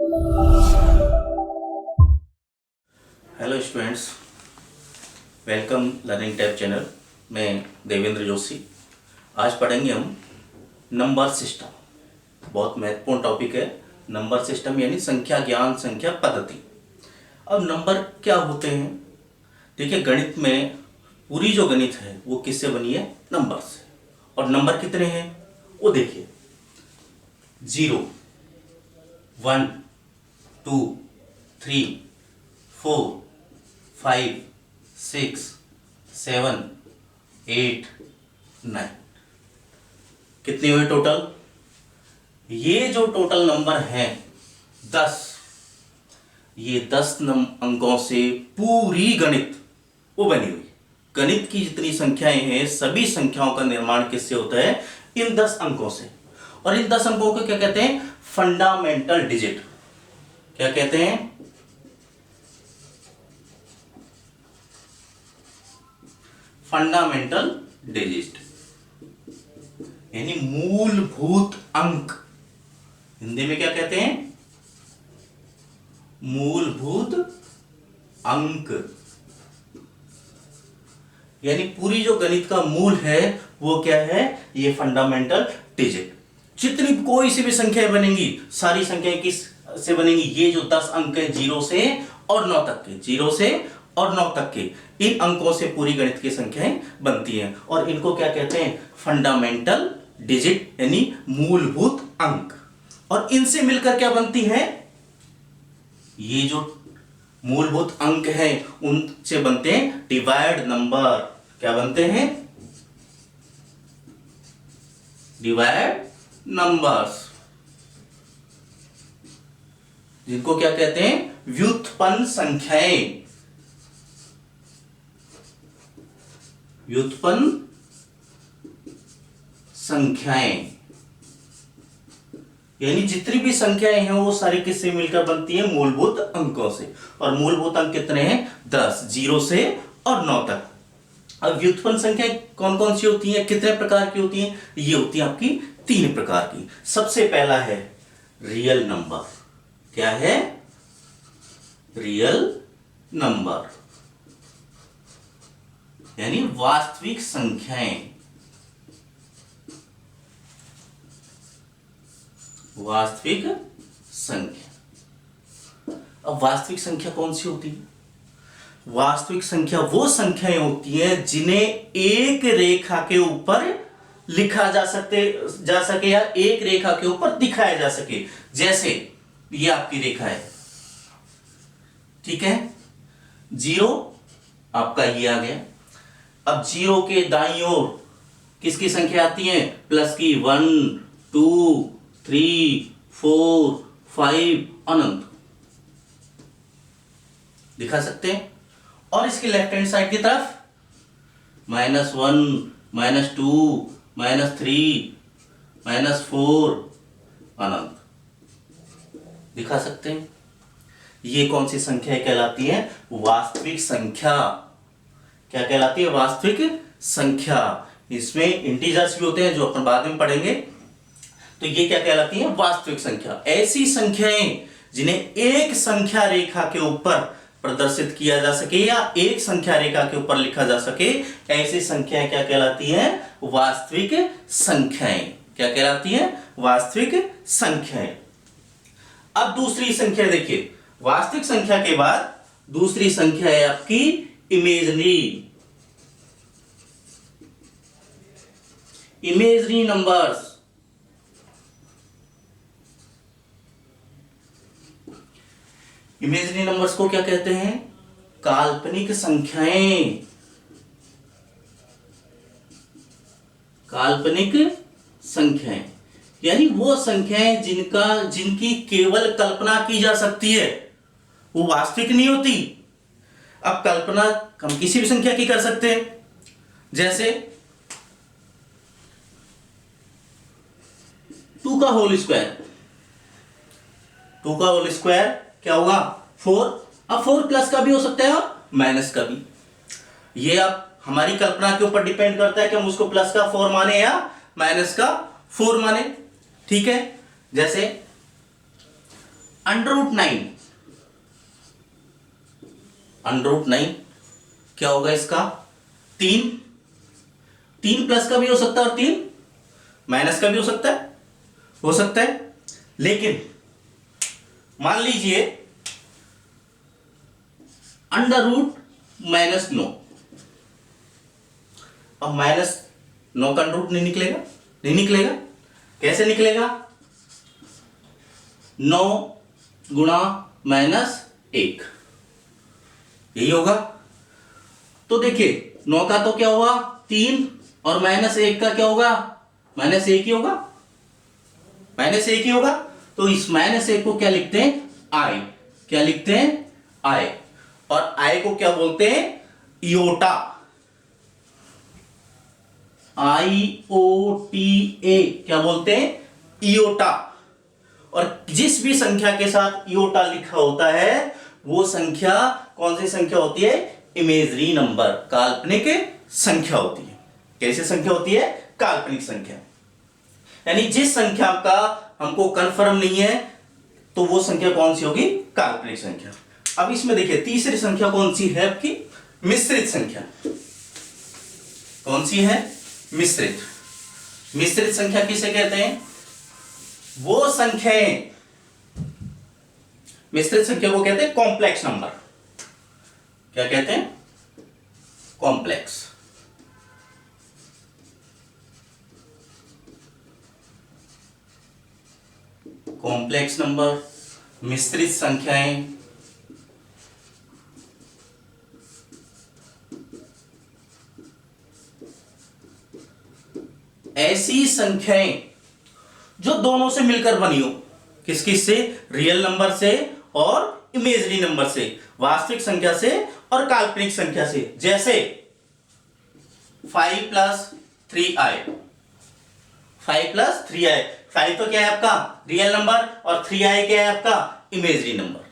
Hello students, welcome learning tab channel. मैं देवेंद्र जोशी। आज पढ़ेंगे हम नंबर सिस्टम। बहुत महत्वपूर्ण टॉपिक है नंबर सिस्टम, यानी संख्या ज्ञान, संख्या पद्धति। अब नंबर क्या होते हैं? देखिए, गणित में पूरी जो गणित है वो किससे बनी है? नंबर से। और नंबर कितने हैं वो देखिए, 0, 1, 2, 3, 4, 5, 6, 7, 8, 9। कितने हुए टोटल? ये जो टोटल नंबर हैं 10, ये 10 अंकों से पूरी गणित वो बनी हुई। गणित की जितनी संख्याएं हैं, सभी संख्याओं का निर्माण किससे होता है? इन 10 अंकों से। और इन 10 अंकों को क्या कहते हैं? Fundamental digit. क्या कहते हैं? फंडामेंटल डिजिट, यानी मूलभूत अंक। हिंदी में क्या कहते हैं? मूलभूत अंक। यानी पूरी जो गणित का मूल है वो क्या है? ये फंडामेंटल डिजिट। जितनी कोई सी भी संख्याएं बनेंगी, सारी संख्याएं किस से बनेंगी? ये जो 10 अंक है 0 से और 9 तक के, 0 से और 9 तक के, इन अंकों से पूरी गणित की संख्याएं बनती हैं। और इनको क्या कहते हैं? फंडामेंटल डिजिट, यानी मूलभूत अंक। और इनसे मिलकर क्या बनती है? ये जो मूलभूत अंक हैं उनसे बनते हैं डिवाइड नंबर। क्या बनते हैं? डिवाइड नंबर्स, जिनको क्या कहते हैं? व्युत्पन्न संख्याएं। व्युत्पन्न संख्याएं, यानी जितनी भी संख्याएं हैं वो सारी किससे मिलकर बनती है? मूलभूत अंकों से। और मूलभूत अंक कितने हैं? 10, 0 से और 9 तक। अब व्युत्पन्न संख्याएं कौन कौन सी होती हैं, कितने प्रकार की होती हैं? ये होती है आपकी 3 प्रकार की। सबसे पहला है रियल नंबर। क्या है? रियल नंबर, यानी वास्तविक संख्याएं। वास्तविक संख्या। अब वास्तविक संख्या कौन सी होती है? वास्तविक संख्या वो संख्याएं होती हैं जिन्हें एक रेखा के ऊपर लिखा जा सके या एक रेखा के ऊपर दिखाया जा सके। जैसे ये आपकी रेखा है, ठीक है? 0 आपका ये आ गया। अब 0 के दाईं ओर किसकी संख्या आती है? प्लस की। 1, 2, 3, 4, 5, अनंत दिखा सकते हैं। और इसके लेफ्ट हैंड साइड की तरफ -1, -2, -3, -4, अनंत दिखा सकते हैं। ये कौन सी संख्या कहलाती है? वास्तविक संख्या। क्या कहलाती है? वास्तविक संख्या। इसमें इंटीजर्स भी होते हैं जो अपन बाद में पढ़ेंगे। तो ये क्या कहलाती है? वास्तविक संख्या। ऐसी संख्याएं जिन्हें एक संख्या रेखा के ऊपर प्रदर्शित किया जा सके या एक संख्या रेखा के ऊपर लिखा जा सके, ऐसी संख्याएं क्या कहलाती हैं? वास्तविक संख्याएं। क्या कहलाती हैं? वास्तविक संख्याएं। अब दूसरी संख्या देखिए, वास्तविक संख्या के बाद दूसरी संख्या है आपकी imaginary. Imaginary numbers. Imaginary numbers को क्या कहते हैं? काल्पनिक संख्याएं। काल्पनिक संख्याएं, यानी वो संख्याएं जिनकी केवल कल्पना की जा सकती है, वो वास्तविक नहीं होती। अब कल्पना हम किसी भी संख्या की कर सकते हैं। जैसे 2 का होल स्क्वायर। 2 का होल स्क्वायर क्या होगा? 4। अब 4 प्लस का भी हो सकता है और माइनस का भी। ये अब हमारी कल्पना के ऊपर डिपेंड करता है कि हम उसको प्लस का 4 माने या माइनस का 4 माने। ठीक है? जैसे अंडर रूट 9 क्या होगा इसका? 3। 3 प्लस का भी हो सकता है और 3 माइनस का भी हो सकता है। लेकिन मान लीजिए अंडर रूट -9, अब -9 का अंडर रूट नहीं निकलेगा। कैसे निकलेगा? 9 गुणा -1 यही होगा। तो देखिए 9 का तो क्या होगा? 3 और -1 का क्या होगा? -1 ही होगा। -1 ही होगा। तो इस -1 को क्या लिखते हैं? आई। क्या लिखते हैं? आई। और आई को क्या बोलते हैं? इयोटा। IOTA क्या बोलते हैं? इयोटा। और जिस भी संख्या के साथ इयोटा लिखा होता है वो संख्या कौन सी संख्या होती है? इमेजरी नंबर, काल्पनिक संख्या होती है। कैसे संख्या होती है? काल्पनिक संख्या। यानी जिस संख्या का हमको कंफर्म नहीं है तो वो संख्या कौन सी होगी? काल्पनिक संख्या। अब इसमें देखिए तीसरी संख्या कौन सी है आपकी? मिश्रित संख्या। कौन सी है? मिश्रित संख्या किसे कहते हैं? वो संख्याएं, मिश्रित संख्या को कहते हैं कॉम्प्लेक्स नंबर। क्या कहते हैं? कॉम्प्लेक्स। कॉम्प्लेक्स नंबर, मिश्रित संख्याएं ऐसी संख्याएं जो दोनों से मिलकर बनी हो। किस किस से? रियल नंबर से और इमेजरी नंबर से, वास्तविक संख्या से और काल्पनिक संख्या से। जैसे 5 + 3i। 5 + 3i। 5 तो क्या है आपका? रियल नंबर और 3i क्या है आपका? Imagery number.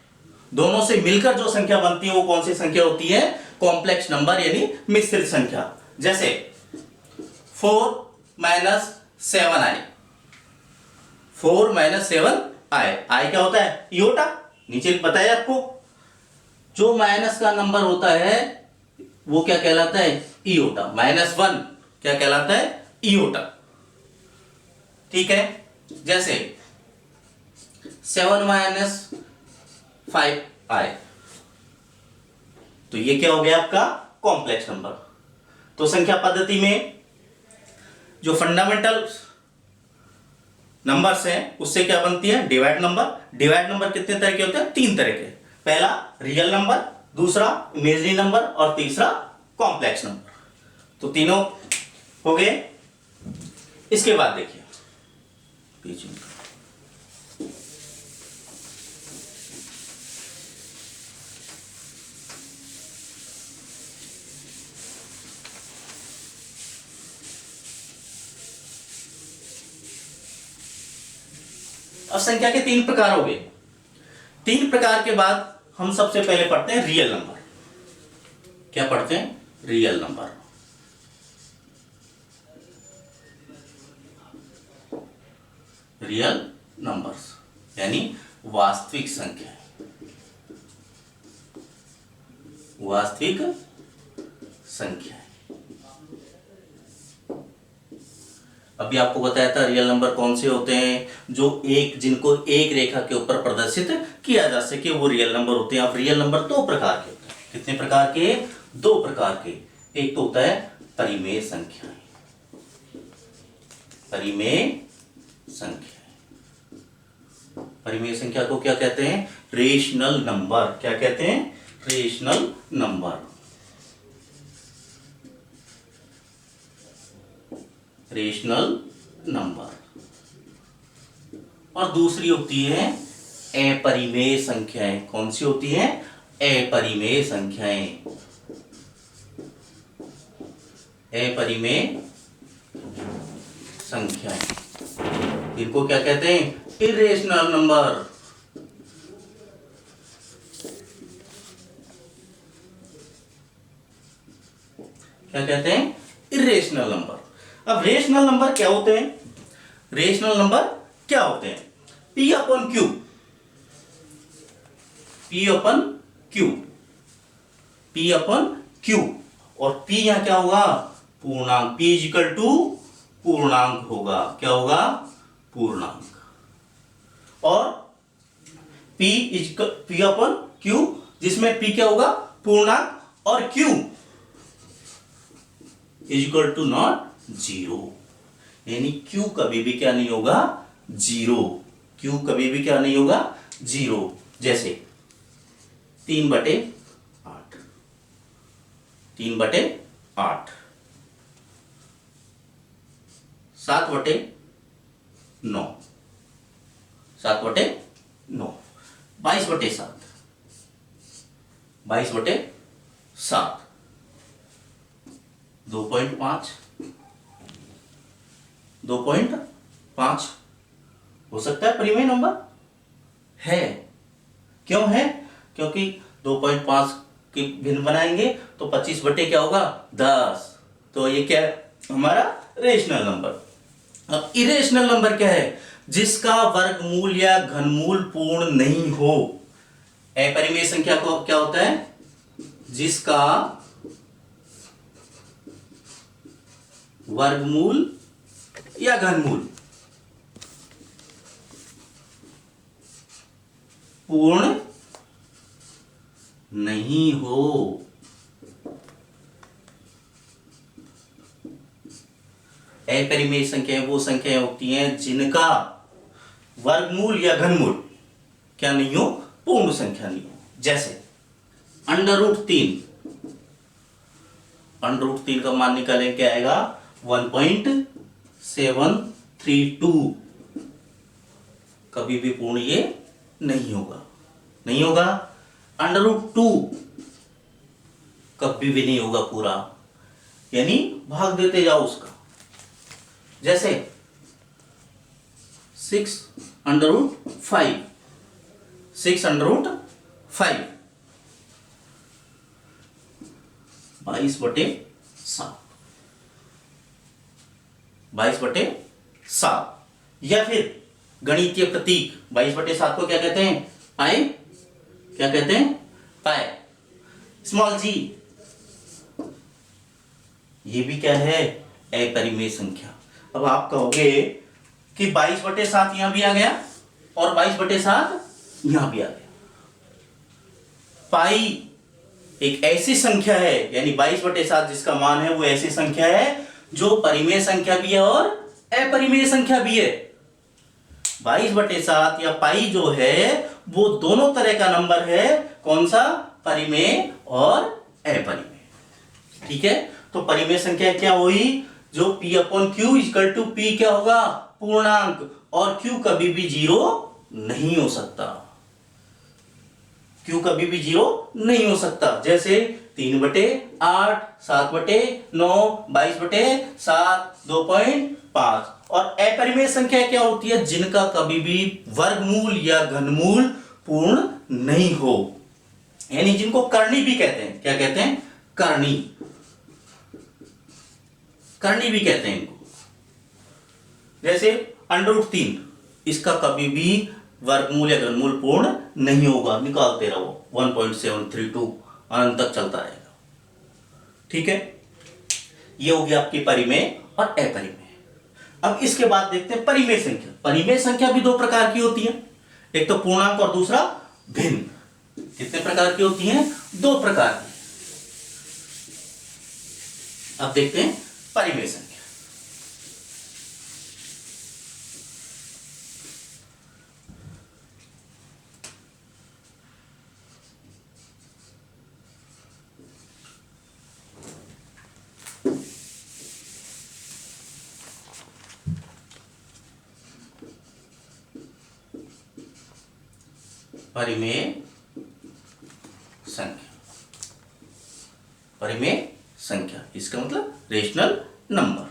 दोनों से मिलकर जो संख्या बनती है वो कौन सी संख्या होती है? कॉम्प्लेक्स नंबर यानी मिश्रित संख्या। जैसे 4 - 7i। 4 - 7i। i क्या होता है? इयोटा। नीचे बताया आपको, जो माइनस का नंबर होता है वो क्या कहलाता है? इयोटा। -1 क्या कहलाता है? इयोटा। ठीक है। जैसे 7 - 5i, तो ये क्या हो गया आपका? Complex number. तो संख्या पद्धति में जो फंडामेंटल नंबर्स हैं उससे क्या बनती है? Divide number. डिवाइड नंबर कितने तरह के होते हैं? 3 तरह के। पहला रियल नंबर, दूसरा इमेजरी नंबर और तीसरा कॉम्प्लेक्स नंबर। तो तीनों हो गए। इसके बाद देखिए पीछे अब संख्या के 3 प्रकार हो गए। 3 प्रकार के बाद हम सबसे पहले पढ़ते हैं रियल नंबर। क्या पढ़ते हैं? Real number. रियल नंबर्स यानी वास्तविक संख्या। वास्तविक संख्या। अभी आपको बताया था रियल नंबर कौन से होते हैं? जो जिनको एक रेखा के ऊपर प्रदर्शित किया जा सके वो रियल नंबर होते हैं। अब रियल नंबर 2 प्रकार के होते हैं। कितने प्रकार के? 2 प्रकार के। एक तो होता है परिमेय संख्या। परिमेय संख्या। परिमेय संख्या को क्या कहते हैं? Rational number. क्या कहते हैं? Rational number. Rational number. और दूसरी होती है अपरिमेय संख्याएं। कौन सी होती है? अपरिमेय संख्याएं। अपरिमेय संख्याएं, इनको क्या कहते हैं? Irrational number. क्या कहते हैं? Irrational number. अब रेशनल नंबर क्या होते हैं? रेशनल नंबर क्या होते हैं? P/Q। P अपन Q, P अपन Q, और P यहां क्या होगा? पूर्णांक। P इजिकल टू पूर्णांक होगा। क्या होगा? पूर्णांक। और P अपन Q, जिसमें P क्या होगा? पूर्णांक, और Q is equal to not zero, यानी Q कभी भी क्या नहीं होगा? जीरो। Q कभी भी क्या नहीं होगा? जीरो। जैसे 3/8, 3/8, 7/9, 7/9, 22/7, 22/7, 2.5, 2.5 हो सकता है परिमेय नंबर है। क्यों है? क्योंकि 2.5 के भिन्न बनाएंगे तो 25 क्या होगा? 10। तो ये क्या है? हमारा रेशनल नंबर। अब इरेशनल नंबर क्या है? जिसका वर्गमूल या घनमूल पूर्ण नहीं हो। अपरिमेय संख्या को क्या होता है? जिसका वर्गमूल या घनमूल पूर्ण नहीं हो। अपरिमेय संख्याएं वो संख्याएं होती हैं जिनका वर्गमूल या घनमूल क्या नहीं हो? पूर्ण संख्या नहीं हो। जैसे √3, √3 का मान निकालें, क्या आएगा? 1.732। कभी भी पूर्ण ये नहीं होगा, नहीं होगा। √2 कभी भी नहीं होगा पूरा, यानी भाग देते जाओ उसका। जैसे 6√5, 6√5, 22/7, 22/7। या फिर गणितीय प्रतीक 22/7 को क्या कहते हैं? पाई। क्या कहते हैं? पाई, स्मॉल जी। ये भी क्या है? अपरिमेय संख्या। अब आप कहोगे कि 22/7 यहां भी आ गया और 22/7 यहां भी आ गया। पाई एक ऐसी संख्या है, यानी 22/7 जिसका मान है वो ऐसी संख्या है जो परिमेय संख्या भी है और अपरिमेय संख्या भी है। 22/7 या पाई जो है वो दोनों तरह का नंबर है। कौन सा? परिमेय और अपरिमेय। ठीक है, तो परिमेय संख्या क्या हुई? जो P अपन Q इक्वल टू P क्या होगा? पूर्णांक, और Q कभी भी जीरो नहीं हो सकता। Q कभी भी जीरो नहीं हो सकता। जैसे 3/8, 7/9, 22/7, 2.5। और अपरिमेय संख्या क्या होती है? जिनका कभी भी वर्गमूल या घनमूल पूर्ण नहीं हो, यानी जिनको करनी भी कहते हैं। क्या कहते हैं? करनी, करनी भी कहते हैं इनको। जैसे √3, इसका कभी भी वर्गमूल या घनमूल पूर्ण नहीं होगा। निकालते रहो, 1.732 अनंत तक चलता रहेगा। ठीक है, ये होगी आपकी परिमेय और अपरिमेय। अब इसके बाद देखते हैं परिमेय संख्या। परिमेय संख्या भी दो प्रकार की होती है, एक तो पूर्णांक और दूसरा भिन्न। कितने प्रकार की होती हैं? दो प्रकार की। अब देखते हैं परिमेय संख्या। परिमेय संख्या, परिमेय संख्या इसका मतलब रेशनल नंबर।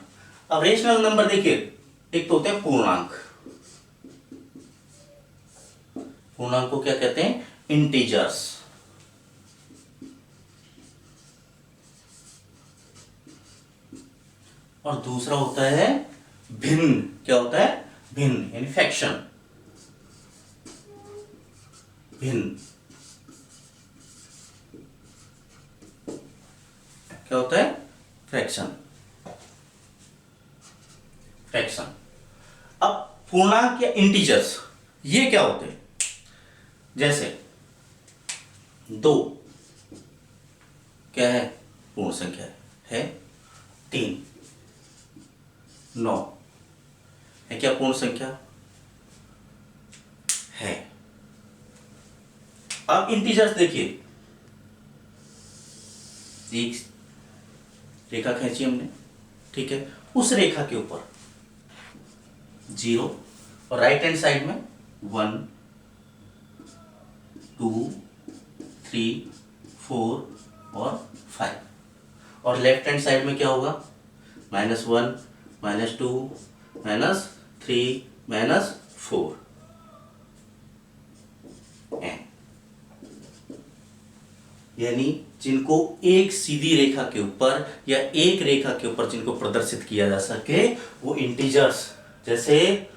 अब रेशनल नंबर देखिए, एक तो होते हैं पूर्णांक। पूर्णांक को क्या कहते हैं? इंटीजर्स। और दूसरा होता है भिन्न। क्या होता है? भिन्न, यानी फ्रैक्शन, भिन्न। क्या होता है? फ्रैक्शन। फ्रैक्शन। अब पूर्णांक या इंटीजर्स ये क्या होते हैं? जैसे 2 क्या है? पूर्ण संख्या है। 3 9 है क्या? पूर्ण संख्या है। अब इंटीजर्स देखिए, एक रेखा खींची हमने, ठीक है, उस रेखा के ऊपर 0 और राइट हैंड साइड में 1 2 3 4 और 5, और लेफ्ट हैंड साइड में क्या होगा? -1 -2 -3 -4 यानी जिनको एक सीधी रेखा के ऊपर या एक रेखा के ऊपर जिनको प्रदर्शित किया जा सके वो इंटीजर्स, जैसे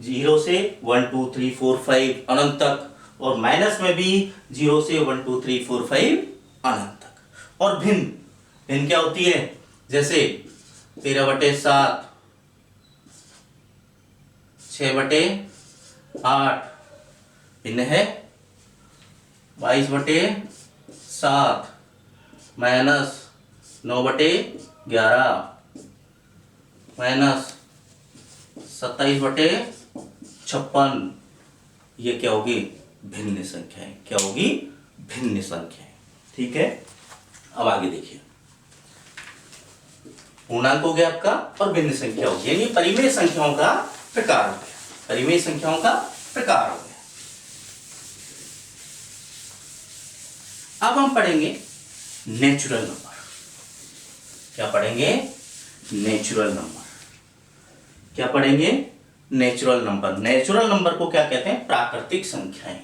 0 से 1 2 3 4 5 अनंत तक, और माइनस में भी 0 से 1 2 3 4 5 अनंत तक। और भिन्न भिन्न क्या होती है? जैसे 13/7 6/8 भिन्न है। 22/7 -9/11 -27/56 ये क्या होगी? भिन्न संख्याएं। क्या होगी? भिन्न संख्याएं। ठीक है, अब आगे देखिए, पूर्णांक हो गया आपका और भिन्न संख्या हो गया, यानी परिमेय संख्याओं का प्रकार हो गया। परिमेय संख्याओं का प्रकार हो गया। अब हम पढ़ेंगे नेचुरल नंबर। क्या पढ़ेंगे? Natural number. क्या पढ़ेंगे? Natural number. नेचुरल नंबर को क्या कहते हैं? प्राकृतिक संख्याएं।